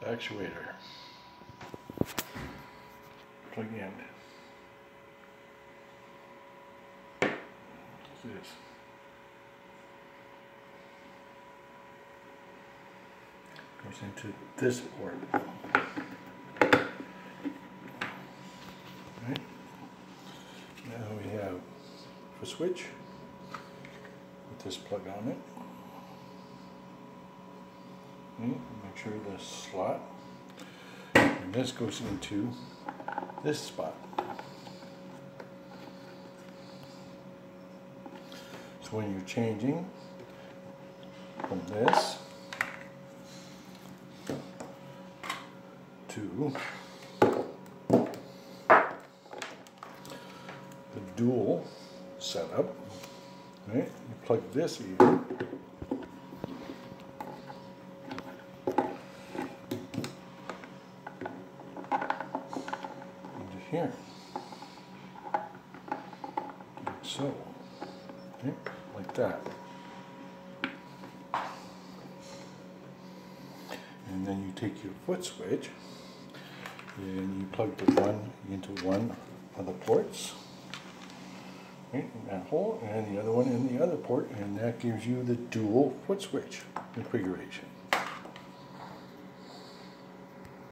actuator. Plug in. What's this? Goes into this port. Right. Now we have a switch with this plug on it. Make sure the slot, and this goes into this spot. So when you're changing from this to the dual setup, right? You plug this in. Here, like so, okay? Like that, and then you take your foot switch and you plug the one into one of the ports, right, in that hole, and the other one in the other port, and that gives you the dual foot switch configuration.